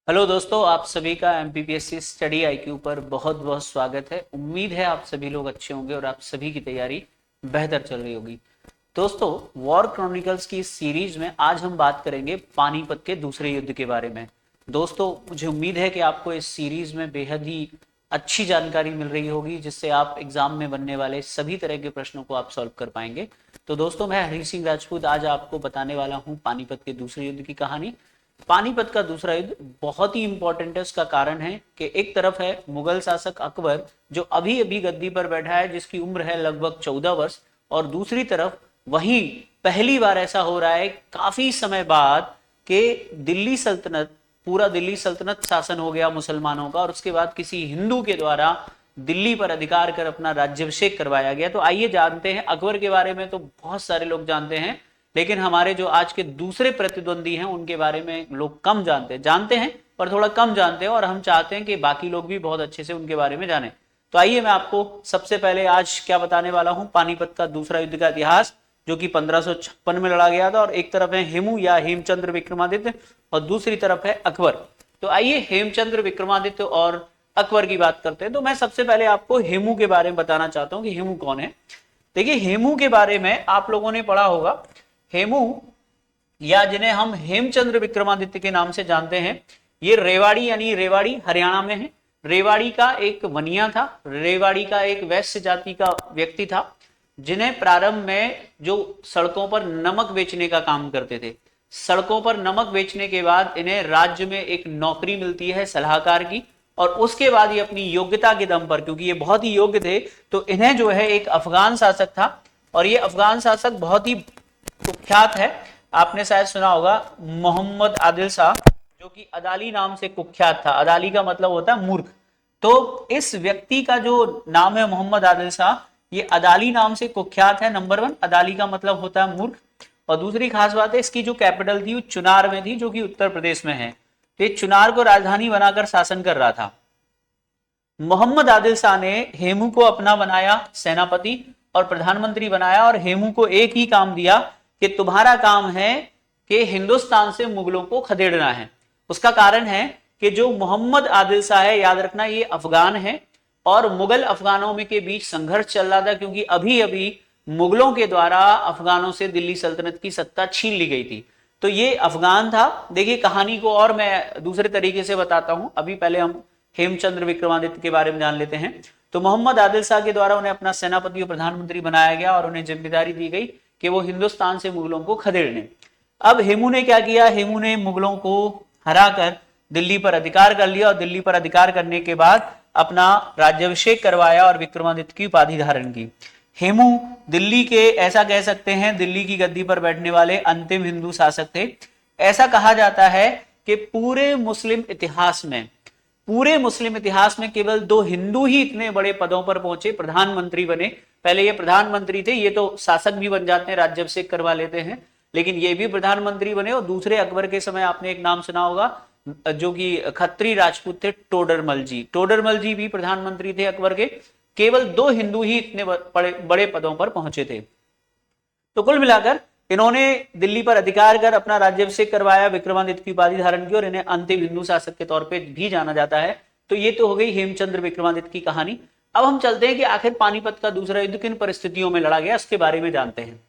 Hello दोस्तों, आप सभी का एमपीपीएससी स्टडी आईक्यू पर बहुत बहुत स्वागत है। उम्मीद है आप सभी लोग अच्छे होंगे और आप सभी की तैयारी बेहतर चल रही होगी। दोस्तों, वॉर क्रॉनिकल्स की इस सीरीज में आज हम बात करेंगे पानीपत के दूसरे युद्ध के बारे में। दोस्तों, मुझे उम्मीद है कि आपको इस सीरीज में बेहद ही अच्छी जानकारी मिल रही होगी, जिससे आप एग्जाम में बनने वाले सभी तरह के प्रश्नों को आप सॉल्व कर पाएंगे। तो दोस्तों, मैं हरी सिंह राजपूत आज आपको बताने वाला हूँ पानीपत के दूसरे युद्ध की कहानी। पानीपत का दूसरा युद्ध बहुत ही इंपॉर्टेंट है। उसका कारण है कि एक तरफ है मुगल शासक अकबर, जो अभी अभी गद्दी पर बैठा है, जिसकी उम्र है लगभग 14 वर्ष, और दूसरी तरफ वहीं पहली बार ऐसा हो रहा है काफी समय बाद कि दिल्ली सल्तनत, पूरा दिल्ली सल्तनत शासन हो गया मुसलमानों का, और उसके बाद किसी हिंदू के द्वारा दिल्ली पर अधिकार कर अपना राज्याभिषेक करवाया गया। तो आइए जानते हैं। अकबर के बारे में तो बहुत सारे लोग जानते हैं, लेकिन हमारे जो आज के दूसरे प्रतिद्वंदी हैं उनके बारे में लोग कम जानते हैं पर थोड़ा कम जानते हैं, और हम चाहते हैं कि बाकी लोग भी बहुत अच्छे से उनके बारे में जानें। तो आइए मैं आपको सबसे पहले आज क्या बताने वाला हूं, पानीपत का दूसरा युद्ध का इतिहास, जो कि 1556 में लड़ा गया था। और एक तरफ है हेमू या हेमचंद्र विक्रमादित्य और दूसरी तरफ है अकबर। तो आइए हेमचंद्र विक्रमादित्य और अकबर की बात करते हैं। तो मैं सबसे पहले आपको हेमू के बारे में बताना चाहता हूं कि हेमू कौन है। देखिए, हेमू के बारे में आप लोगों ने पढ़ा होगा। हेमू, या जिन्हें हम हेमचंद्र विक्रमादित्य के नाम से जानते हैं, ये रेवाड़ी यानी रेवाड़ी हरियाणा में है। रेवाड़ी का एक वनिया था, रेवाड़ी का एक वैश्य जाति का व्यक्ति था, जिन्हें प्रारंभ में जो सड़कों पर नमक बेचने का काम करते थे। सड़कों पर नमक बेचने के बाद इन्हें राज्य में एक नौकरी मिलती है सलाहकार की, और उसके बाद ये अपनी योग्यता के दम पर, क्योंकि ये बहुत ही योग्य थे, तो इन्हें जो है एक अफगान शासक था, और ये अफगान शासक बहुत ही कुख्यात है। आपने शायद सुना होगा मोहम्मद आदिल शाह, जो कि अदाली नाम से कुख्यात था। अदाली का मतलब होता है मूर्ख। तो इस व्यक्ति का जो नाम है मोहम्मद आदिल शाह, ये अदाली नाम से कुख्यात है। नंबर 1, अदाली का मतलब होता है मूर्ख। और दूसरी खास बात है, इसकी जो कैपिटल थी वो चुनार में थी, जो कि उत्तर प्रदेश में है। तो ये चुनार को राजधानी बनाकर शासन कर रहा था। मोहम्मद आदिल शाह ने हेमू को अपना बनाया सेनापति और प्रधानमंत्री बनाया, और हेमू को एक ही काम दिया कि तुम्हारा काम है कि हिंदुस्तान से मुगलों को खदेड़ना है। उसका कारण है कि जो मोहम्मद आदिल शाह है, याद रखना ये अफगान है, और मुगल अफगानों में के बीच संघर्ष चल रहा था, क्योंकि अभी अभी मुगलों के द्वारा अफगानों से दिल्ली सल्तनत की सत्ता छीन ली गई थी। तो ये अफगान था। देखिए, कहानी को और मैं दूसरे तरीके से बताता हूं। अभी पहले हम हेमचंद्र विक्रमादित्य के बारे में जान लेते हैं। तो मोहम्मद आदिल शाह के द्वारा उन्हें अपना सेनापति और प्रधानमंत्री बनाया गया, और उन्हें जिम्मेदारी दी गई कि वो हिंदुस्तान से मुगलों को खदेड़ने। अब हेमू ने क्या किया? हेमू ने मुगलों को हराकर दिल्ली पर अधिकार कर लिया, और दिल्ली पर अधिकार करने के बाद अपना राज्याभिषेक करवाया और विक्रमादित्य की उपाधि धारण की। हेमू दिल्ली के, ऐसा कह सकते हैं, दिल्ली की गद्दी पर बैठने वाले अंतिम हिंदू शासक थे। ऐसा कहा जाता है कि पूरे मुस्लिम इतिहास में केवल 2 हिंदू ही इतने बड़े पदों पर पहुंचे, प्रधानमंत्री बने। पहले ये प्रधानमंत्री थे, ये तो शासक भी बन जाते हैं, राज्याभिषेक करवा लेते हैं, लेकिन ये भी प्रधानमंत्री बने। और दूसरे अकबर के समय आपने एक नाम सुना होगा, जो कि खत्री राजपूत थे, टोडरमल जी। टोडरमल जी भी प्रधानमंत्री थे अकबर के। केवल 2 हिंदू ही इतने बड़े पदों पर पहुंचे थे। तो कुल मिलाकर इन्होंने दिल्ली पर अधिकार कर अपना राज्याभिषेक करवाया, विक्रमादित्य की उपाधि धारण की, और इन्हें अंतिम हिंदू शासक के तौर पे भी जाना जाता है। तो ये तो हो गई हेमचंद्र विक्रमादित्य की कहानी। अब हम चलते हैं कि आखिर पानीपत का दूसरा युद्ध किन परिस्थितियों में लड़ा गया, इसके बारे में जानते हैं।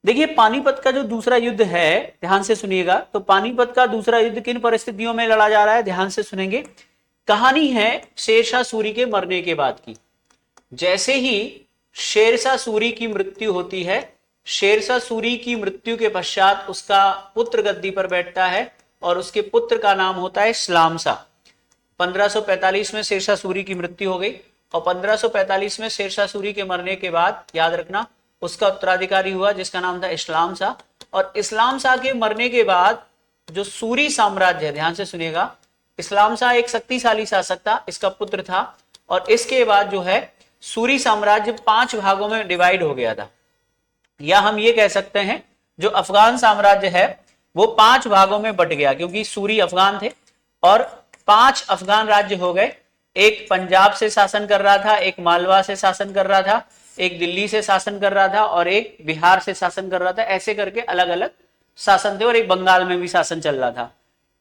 देखिए, पानीपत का जो दूसरा युद्ध है, ध्यान से सुनिएगा। तो पानीपत का दूसरा युद्ध किन परिस्थितियों में लड़ा जा रहा है, ध्यान से सुनेंगे। कहानी है शेरशाह सूरी के मरने के बाद की। जैसे ही शेरशाह सूरी की मृत्यु होती है, शेरशाह सूरी की मृत्यु के पश्चात उसका पुत्र गद्दी पर बैठता है, और उसके पुत्र का नाम होता है इस्लाम शाह। 1545 में शेरशाह सूरी की मृत्यु हो गई, और 1545 में शेरशाह सूरी के मरने के बाद, याद रखना, उसका उत्तराधिकारी हुआ जिसका नाम था इस्लाम शाह। और इस्लाम शाह के मरने के बाद जो सूरी साम्राज्य है, ध्यान से सुनिएगा, इस्लाम शाह एक शक्तिशाली शासक था, इसका पुत्र था, और इसके बाद जो है सूरी साम्राज्य 5 भागों में डिवाइड हो गया था। या हम ये कह सकते हैं, जो अफगान साम्राज्य है वो 5 भागों में बट गया, क्योंकि सूरी अफगान थे, और 5 अफगान राज्य हो गए। एक पंजाब से शासन कर रहा था, एक मालवा से शासन कर रहा था, एक दिल्ली से शासन कर रहा था, और एक बिहार से शासन कर रहा था। ऐसे करके अलग अलग शासन थे, और एक बंगाल में भी शासन चल रहा था।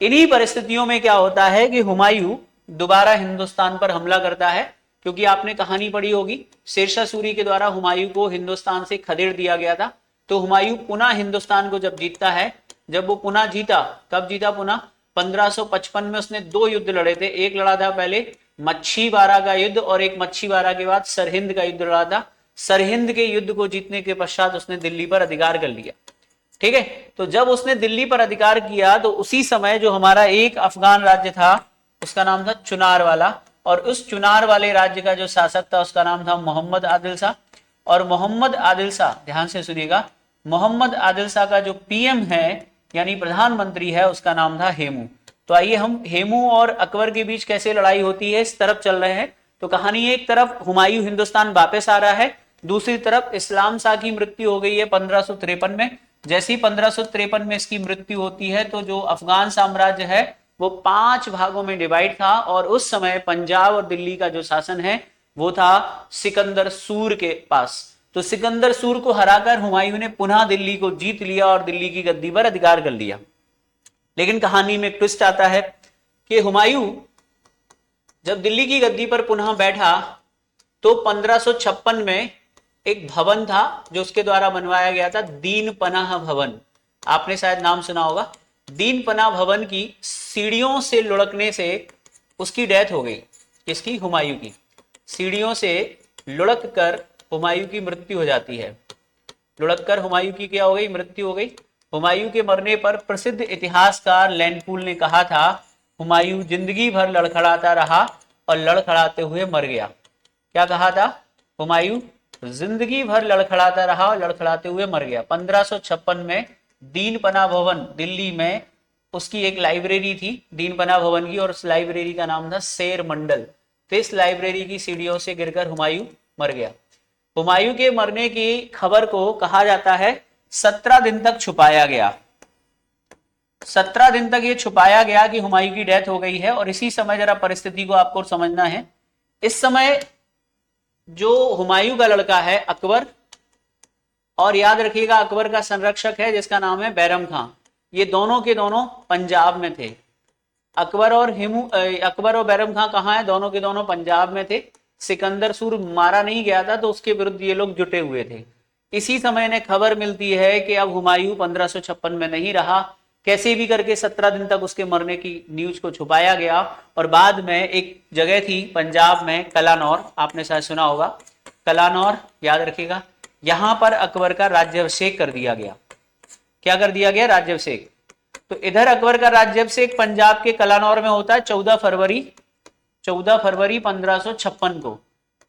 इन्हीं परिस्थितियों में क्या होता है कि हुमायूं दोबारा हिंदुस्तान पर हमला करता है, क्योंकि आपने कहानी पढ़ी होगी, शेरशाह सूरी के द्वारा हुमायूं को हिंदुस्तान से खदेड़ दिया गया था। तो हुमायूं पुनः हिंदुस्तान को जब जीतता है, जब वो पुनः जीता, कब जीता पुनः? 1555 में उसने 2 युद्ध लड़े थे। एक लड़ा था पहले मच्छीबारा का युद्ध, और एक मच्छीबारा के बाद सरहिंद का युद्ध लड़ा था। सरहिंद के युद्ध को जीतने के पश्चात उसने दिल्ली पर अधिकार कर लिया। ठीक है, तो जब उसने दिल्ली पर अधिकार किया तो उसी समय जो हमारा एक अफगान राज्य था उसका नाम था चुनार वाला, और उस चुनार वाले राज्य का जो शासक था उसका नाम था मोहम्मद आदिल शाह। और मोहम्मद आदिल शाह, ध्यान से सुनिएगा, मोहम्मद आदिल शाह का जो पीएम है यानी प्रधानमंत्री है उसका नाम था हेमू। तो आइए हम हेमू और अकबर के बीच कैसे लड़ाई होती है इस तरफ चल रहे हैं। तो कहानी, एक तरफ हुमायूं हिंदुस्तान वापस आ रहा है, दूसरी तरफ इस्लाम शाह की मृत्यु हो गई है 1553 में। जैसी 1553 में इसकी मृत्यु होती है तो जो अफगान साम्राज्य है वो 5 भागों में डिवाइड था, और उस समय पंजाब और दिल्ली का जो शासन है वो था सिकंदर सूर के पास। तो सिकंदर सूर को हराकर हुमायूं ने पुनः दिल्ली को जीत लिया और दिल्ली की गद्दी पर अधिकार कर लिया। लेकिन कहानी में एक ट्विस्ट आता है कि हुमायूं जब दिल्ली की गद्दी पर पुनः बैठा तो 1556 में एक भवन था जो उसके द्वारा बनवाया गया था, दीन पनाह भवन। आपने शायद नाम सुना होगा। दीन पनाह भवन की सीढ़ियों से लुढ़कने से उसकी डेथ हो गई। किसकी? हुमायूं की। सीढ़ियों से लुढ़क कर हुमायूं की मृत्यु हो जाती है। लुढ़क कर हुमायूं की क्या हो गई? मृत्यु हो गई। हुमायूं के मरने पर प्रसिद्ध इतिहासकार लैंडपूल ने कहा था, हुमायूं जिंदगी भर लड़खड़ाता रहा और लड़खड़ाते हुए मर गया। क्या कहा था? हुमायूं जिंदगी भर लड़खड़ाता रहा और लड़खड़ाते हुए मर गया। 1556 में दीन पनाह भवन दिल्ली में उसकी एक लाइब्रेरी थी दीन पनाह भवन की, और उस लाइब्रेरी का नाम था शेर मंडल। तो इस लाइब्रेरी की सीढ़ियों से गिरकर हुमायूं मर गया। हुमायूं के मरने की खबर को कहा जाता है 17 दिन तक छुपाया गया। 17 दिन तक ये छुपाया गया कि हुमायूं की डेथ हो गई है। और इसी समय जरा परिस्थिति को आपको समझना है। इस समय जो हुमायूं का लड़का है अकबर, और याद रखिएगा अकबर का संरक्षक है जिसका नाम है बैरम खां, ये दोनों के दोनों पंजाब में थे। अकबर और बैरम खां कहाँ है? दोनों के दोनों पंजाब में थे। सिकंदर सूर मारा नहीं गया था तो उसके विरुद्ध ये लोग जुटे हुए थे। इसी समय ने खबर मिलती है कि अब हुमायूं 1556 में नहीं रहा। कैसे भी करके 17 दिन तक उसके मरने की न्यूज को छुपाया गया, और बाद में एक जगह थी पंजाब में कलानौर, आपने शायद सुना होगा कलानौर, याद रखिएगा, यहां पर अकबर का राज्याभिषेक कर दिया गया। क्या कर दिया गया? राज्याभिषेक। तो इधर अकबर का राज्याभिषेक पंजाब के कलानौर में होता है 14 फरवरी 1556 को।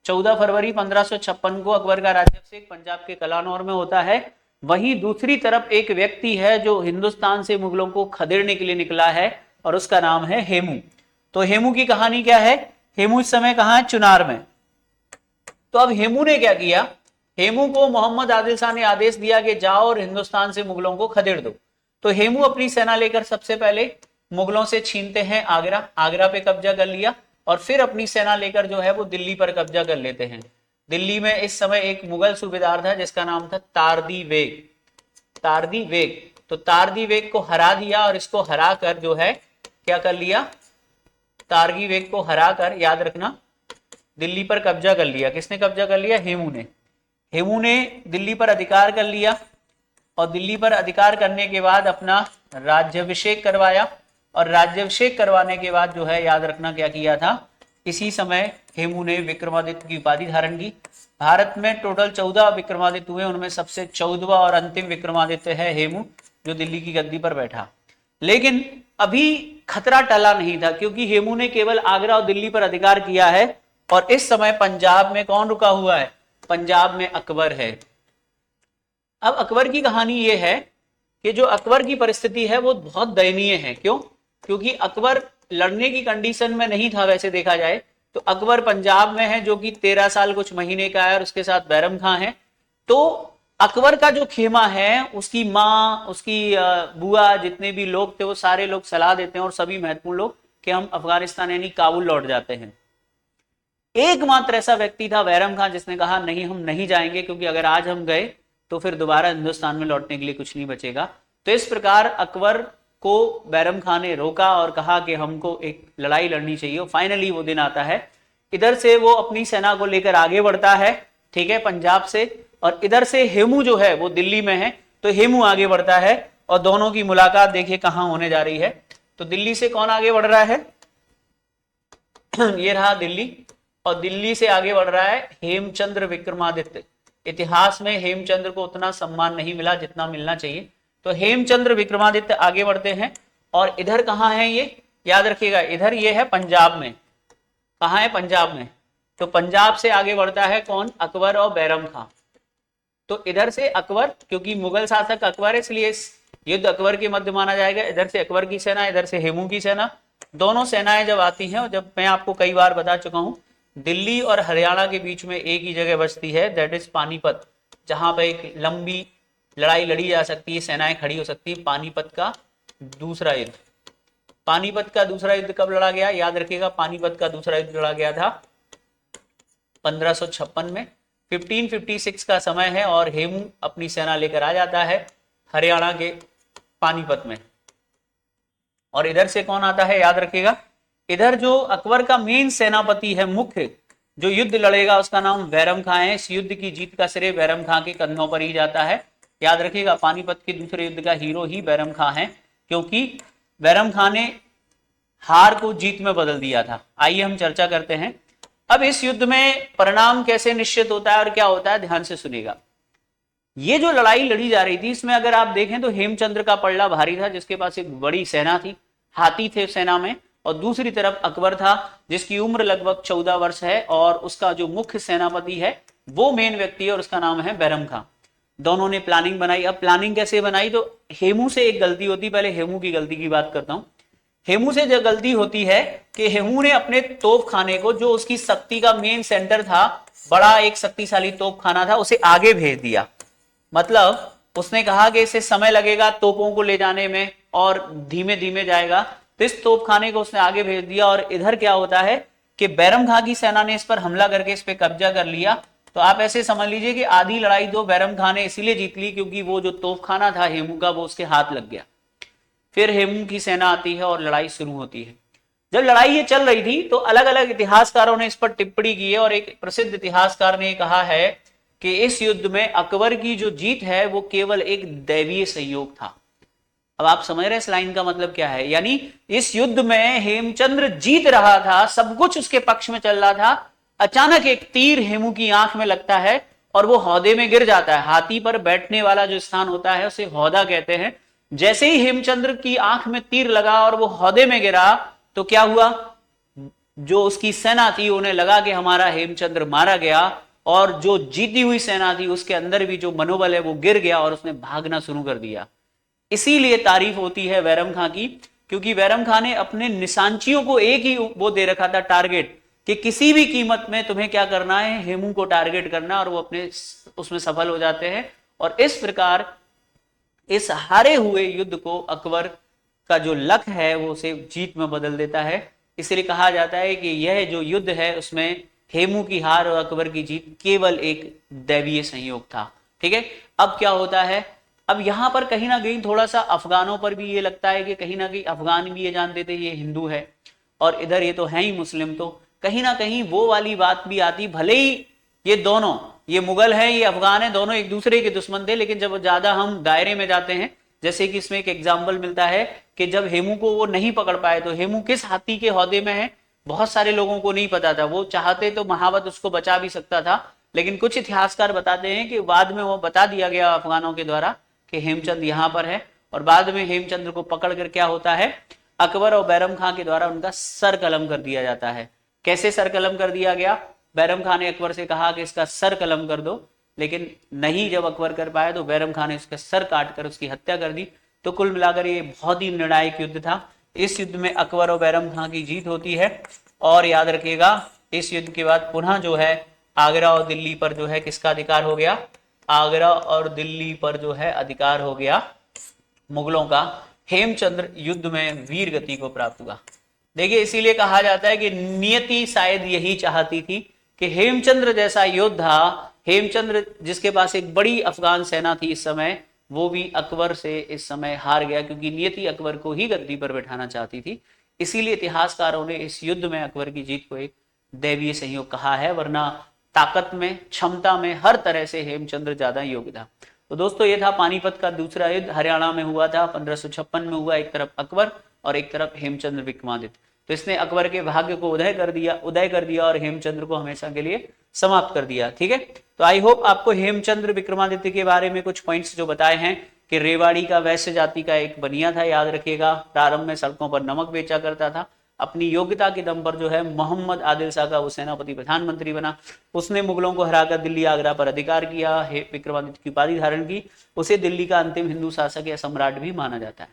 14 फरवरी 1556 को अकबर का राज्याभिषेक पंजाब के कलानौर में होता है। वहीं दूसरी तरफ एक व्यक्ति है जो हिंदुस्तान से मुगलों को खदेड़ने के लिए निकला है, और उसका नाम है हेमू। तो हेमू की कहानी क्या है? हेमू इस समय कहां है? चुनार में। तो अब हेमू ने क्या किया? हेमू को मोहम्मद आदिल शाह ने आदेश दिया कि जाओ और हिंदुस्तान से मुगलों को खदेड़ दो। तो हेमू अपनी सेना लेकर सबसे पहले मुगलों से छीनते हैं आगरा पे कब्जा कर लिया, और फिर अपनी सेना लेकर जो है वो दिल्ली पर कब्जा कर लेते हैं। दिल्ली में इस समय एक मुगल सूबेदार था जिसका नाम था तारदी बेग। तो तारदी बेग को हरा दिया, और इसको हरा कर जो है क्या कर लिया? तारगी बेग को हरा कर, याद रखना, दिल्ली पर कब्जा कर लिया। किसने कब्जा कर लिया? हेमू ने दिल्ली पर अधिकार कर लिया, और दिल्ली पर अधिकार करने के बाद अपना राज्याभिषेक करवाया, और राज्याभिषेक करवाने के बाद जो है याद रखना क्या किया था? इसी समय हेमू ने विक्रमादित्य की उपाधि धारण की। भारत में टोटल 14 विक्रमादित्य हुए, उनमें सबसे 14वां और अंतिम विक्रमादित्य है हेमू, जो दिल्ली की गद्दी पर बैठा। लेकिन अभी खतरा टला नहीं था, क्योंकि हेमू ने केवल आगरा और दिल्ली पर अधिकार किया है, और इस समय पंजाब में कौन रुका हुआ है? पंजाब में अकबर है। अब अकबर की कहानी यह है कि जो अकबर की परिस्थिति है वो बहुत दयनीय है। क्यों? क्योंकि अकबर लड़ने की कंडीशन में नहीं था। वैसे देखा जाए तो अकबर पंजाब में है, जो कि 13 साल कुछ महीने का है, और उसके साथ बैरम खां है। तो अकबर का जो खेमा है, उसकी माँ, उसकी बुआ, जितने भी लोग थे वो सारे लोग सलाह देते हैं, और सभी महत्वपूर्ण लोग, कि हम अफगानिस्तान यानी काबुल लौट जाते हैं। एकमात्र ऐसा व्यक्ति था बैरम खां जिसने कहा नहीं, हम नहीं जाएंगे, क्योंकि अगर आज हम गए तो फिर दोबारा हिंदुस्तान में लौटने के लिए कुछ नहीं बचेगा। तो इस प्रकार अकबर को बैरम खान ने रोका और कहा कि हमको एक लड़ाई लड़नी चाहिए। फाइनली वो दिन आता है, इधर से वो अपनी सेना को लेकर आगे बढ़ता है, ठीक है, पंजाब से, और इधर से हेमू जो है वो दिल्ली में है, तो हेमू आगे बढ़ता है और दोनों की मुलाकात देखिए कहां होने जा रही है। तो दिल्ली से कौन आगे बढ़ रहा है? ये रहा दिल्ली, और दिल्ली से आगे बढ़ रहा है हेमचंद्र विक्रमादित्य। इतिहास में हेमचंद्र को उतना सम्मान नहीं मिला जितना मिलना चाहिए, तो हेमचंद्र विक्रमादित्य आगे बढ़ते हैं। और इधर कहां है ये, याद रखिएगा, इधर ये है पंजाब में। कहां है? पंजाब में। तो पंजाब से आगे बढ़ता है कौन? अकबर और बैरम खां। तो इधर से अकबर, क्योंकि मुगल शासक अकबर है इसलिए युद्ध अकबर के मध्य माना जाएगा। इधर से अकबर की सेना, इधर से हेमू की सेना, दोनों सेनाएं जब आती हैं, और जब मैं आपको कई बार बता चुका हूं, दिल्ली और हरियाणा के बीच में एक ही जगह बचती है, दैट इज पानीपत, जहां पर एक लंबी लड़ाई लड़ी जा सकती है, सेनाएं खड़ी हो सकती है। पानीपत का दूसरा युद्ध। पानीपत का दूसरा युद्ध कब लड़ा गया? याद रखिएगा, पानीपत का दूसरा युद्ध लड़ा गया था 1556 में। 1556 का समय है और हेमू अपनी सेना लेकर आ जाता है हरियाणा के पानीपत में। और इधर से कौन आता है? याद रखिएगा, इधर जो अकबर का मेन सेनापति है, मुख्य जो युद्ध लड़ेगा, उसका नाम बैरम खां है। इस युद्ध की जीत का श्रेय बैरम खां के कंधों पर ही जाता है। याद रखिएगा, पानीपत के दूसरे युद्ध का हीरो ही बैरम खां है, क्योंकि बैरम खां ने हार को जीत में बदल दिया था। आइए हम चर्चा करते हैं। अब इस युद्ध में परिणाम कैसे निश्चित होता है और क्या होता है, ध्यान से सुनिएगा। ये जो लड़ाई लड़ी जा रही थी, इसमें अगर आप देखें तो हेमचंद्र का पलड़ा भारी था, जिसके पास एक बड़ी सेना थी, हाथी थे सेना में, और दूसरी तरफ अकबर था, जिसकी उम्र लगभग 14 वर्ष है, और उसका जो मुख्य सेनापति है वो मेन व्यक्ति है और उसका नाम है बैरम खां। दोनों ने प्लानिंग बनाई। अब प्लानिंग कैसे बनाई? तो हेमू से एक गलती होती, पहले हेमू की गलती की बात करता हूं। हेमू से जो गलती होती है कि हेमू ने अपने तोप खाने को, जो उसकी शक्ति का मेन सेंटर था, बड़ा एक शक्तिशाली तोप खाना था, उसे आगे भेज दिया। मतलब उसने कहा कि इसे समय लगेगा तोपों को ले जाने में और धीमे धीमे जाएगा, तो इस तोप खाने को उसने आगे भेज दिया। और इधर क्या होता है कि बैरम खां की सेना ने इस पर हमला करके इस पर कब्जा कर लिया। तो आप ऐसे समझ लीजिए कि आधी लड़ाई तो बैरम खां ने इसीलिए जीत ली क्योंकि वो जो तोपखाना था हेमू का, वो उसके हाथ लग गया। फिर हेमू की सेना आती है और लड़ाई शुरू होती है। जब लड़ाई ये चल रही थी तो अलग अलग इतिहासकारों ने इस पर टिप्पणी की है, और एक प्रसिद्ध इतिहासकार ने कहा है कि इस युद्ध में अकबर की जो जीत है वो केवल एक दैवीय संयोग था। अब आप समझ रहे हैं इस लाइन का मतलब क्या है? यानी इस युद्ध में हेमचंद्र जीत रहा था, सब कुछ उसके पक्ष में चल रहा था, अचानक एक तीर हेमू की आंख में लगता है और वो हौदे में गिर जाता है। हाथी पर बैठने वाला जो स्थान होता है उसे हौदा कहते हैं। जैसे ही हेमचंद्र की आंख में तीर लगा और वो हौदे में गिरा, तो क्या हुआ? जो उसकी सेना थी उन्हें लगा कि हमारा हेमचंद्र मारा गया, और जो जीती हुई सेना थी उसके अंदर भी जो मनोबल है वो गिर गया और उसने भागना शुरू कर दिया। इसीलिए तारीफ होती है बैरम खां की, क्योंकि बैरम खां ने अपने निशांचियों को एक ही वो दे रखा था टारगेट, कि किसी भी कीमत में तुम्हें क्या करना है, हेमू को टारगेट करना, और वो अपने उसमें सफल हो जाते हैं। और इस प्रकार इस हारे हुए युद्ध को अकबर का जो लक है वो उसे जीत में बदल देता है। इसलिए कहा जाता है कि यह जो युद्ध है उसमें हेमू की हार और अकबर की जीत केवल एक दैवीय संयोग था। ठीक है, अब क्या होता है? अब यहां पर कहीं ना कहीं थोड़ा सा अफगानों पर भी ये लगता है कि कहीं ना कहीं अफगान भी ये जानते थे ये हिंदू है, और इधर ये तो है ही मुस्लिम, तो कहीं ना कहीं वो वाली बात भी आती। भले ही ये दोनों, ये मुगल है ये अफगान है, दोनों एक दूसरे के दुश्मन थे, लेकिन जब ज्यादा हम दायरे में जाते हैं, जैसे कि इसमें एक एग्जाम्पल मिलता है कि जब हेमू को वो नहीं पकड़ पाए, तो हेमू किस हाथी के हौदे में है बहुत सारे लोगों को नहीं पता था। वो चाहते तो महावत उसको बचा भी सकता था, लेकिन कुछ इतिहासकार बताते हैं कि बाद में वो बता दिया गया अफगानों के द्वारा कि हेमचंद यहाँ पर है, और बाद में हेमचंद्र को पकड़ कर क्या होता है, अकबर और बैरम खां के द्वारा उनका सर कलम कर दिया जाता है। कैसे सर कलम कर दिया गया? बैरम खां ने अकबर से कहा कि इसका सर कलम कर दो, लेकिन नहीं जब अकबर कर पाया तो बैरम खां ने उसका सर काट कर उसकी हत्या कर दी। तो कुल मिलाकर ये बहुत ही निर्णायक युद्ध था। इस युद्ध में अकबर और बैरम खां की जीत होती है। और याद रखिएगा, इस युद्ध के बाद पुनः जो है आगरा और दिल्ली पर जो है किसका अधिकार हो गया? आगरा और दिल्ली पर जो है अधिकार हो गया मुगलों का। हेमचंद्र युद्ध में वीर गति को प्राप्त हुआ। देखिए, इसीलिए कहा जाता है कि नियति शायद यही चाहती थी कि हेमचंद्र जैसा योद्धा, हेमचंद्र जिसके पास एक बड़ी अफगान सेना थी इस समय, वो भी अकबर से इस समय हार गया, क्योंकि नियति अकबर को ही गद्दी पर बैठाना चाहती थी। इसीलिए इतिहासकारों ने इस युद्ध में अकबर की जीत को एक दैवीय संयोग कहा है, वरना ताकत में, क्षमता में, हर तरह से हेमचंद्र ज्यादा योग्य था। तो दोस्तों ये था पानीपत का दूसरा युद्ध, हरियाणा में हुआ था, 1556 में हुआ। एक तरफ अकबर और एक तरफ हेमचंद्र विक्रमादित्य। तो इसने अकबर के भाग्य को उदय कर दिया और हेमचंद्र को हमेशा के लिए समाप्त कर दिया। ठीक है, तो आई होप आपको हेमचंद्र विक्रमादित्य के बारे में कुछ पॉइंट्स जो बताए हैं कि रेवाड़ी का वैश्य जाति का एक बनिया था, याद रखिएगा। प्रारंभ में सड़कों पर नमक बेचा करता था। अपनी योग्यता के दम पर जो है मोहम्मद आदिल शाह का वो सेनापति प्रधानमंत्री बना। उसने मुगलों को हराकर दिल्ली आगरा पर अधिकार किया, विक्रमादित्य की उपाधि धारण की। उसे दिल्ली का अंतिम हिंदू शासक या सम्राट भी माना जाता है।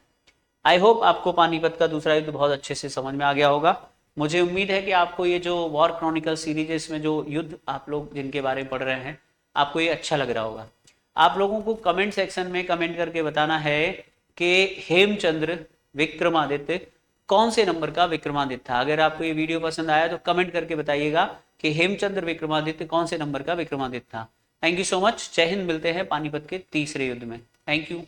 आई होप आपको पानीपत का दूसरा युद्ध बहुत अच्छे से समझ में आ गया होगा। मुझे उम्मीद है कि आपको ये जो वॉर क्रॉनिकल सीरीज है, इसमें जो युद्ध आप लोग जिनके बारे में पढ़ रहे हैं, आपको ये अच्छा लग रहा होगा। आप लोगों को कमेंट सेक्शन में कमेंट करके बताना है कि हेमचंद्र विक्रमादित्य कौन से नंबर का विक्रमादित्य था। अगर आपको ये वीडियो पसंद आया तो कमेंट करके बताइएगा कि हेमचंद्र विक्रमादित्य कौन से नंबर का विक्रमादित्य था। Thank you so much. जय हिंद। मिलते हैं पानीपत के तीसरे युद्ध में। Thank you.